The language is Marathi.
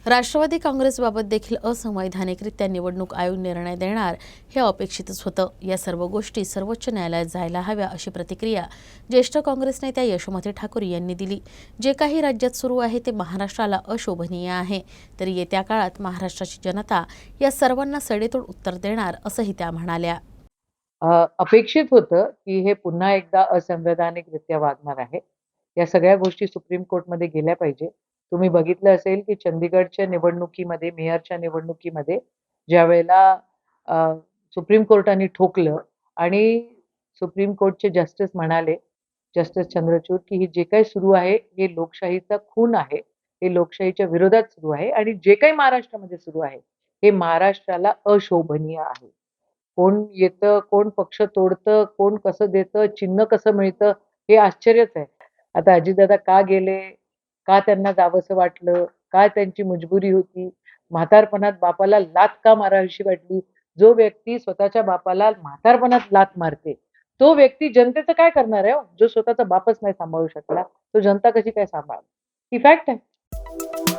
राष्ट्रवादी काँग्रेसबाबत देखील असंवैधानिकरित्या निवडणूक आयोग निर्णय देणार हे अपेक्षितच होतं। या सर्व गोष्टी सर्वोच्च न्यायालयात जायला हव्या अशी प्रतिक्रिया ज्येष्ठ काँग्रेस नेत्या यशोमती ठाकूर यांनी दिली। जे काही राज्यात सुरू आहे ते महाराष्ट्राला अशोभनीय आहे, तर येत्या काळात महाराष्ट्राची जनता या सर्वांना सडेतोड उत्तर देणार असंही त्या म्हणाल्या। अपेक्षित होतं, की हे पुन्हा एकदा असंवैधानिकरित्या वागणार आहे. या सगळ्या गोष्टी सुप्रीम कोर्टमध्ये गेल्या पाहिजे. तुम्ही बघितलं असेल, की चंदीगडच्या निवडणुकीमध्ये, मेयरच्या निवडणुकीमध्ये ज्यावेळेला अ, सुप्रीम कोर्टाने ठोकलं आणि सुप्रीम कोर्टचे जस्टिस म्हणाले, जस्टिस चंद्रचूड, की हे जे काही सुरू आहे, हे लोकशाहीचा खून आहे. हे लोकशाहीच्या विरोधात सुरू आहे आणि जे काही महाराष्ट्रामध्ये सुरू आहे, हे महाराष्ट्राला अशोभनीय आहे. कोण येतं, कोण पक्ष तोडतं, कोण कसं देतं, चिन्ह कसं मिळतं, हे आश्चर्यच आहे. आता अजितदादा का गेले? का त्यांना जावंसं वाटलं? काय त्यांची मजबुरी होती? म्हातारपणात बापाला लाथ का मारावीशी वाटली? जो व्यक्ती स्वतःच्या बापाला म्हातारपणात लाथ मारते, तो व्यक्ती जनतेचं काय करणार आहे हो? जो स्वतःचा बापच नाही सांभाळू शकला, तो जनता कशी काय सांभाळेल? ही फॅक्ट आहे.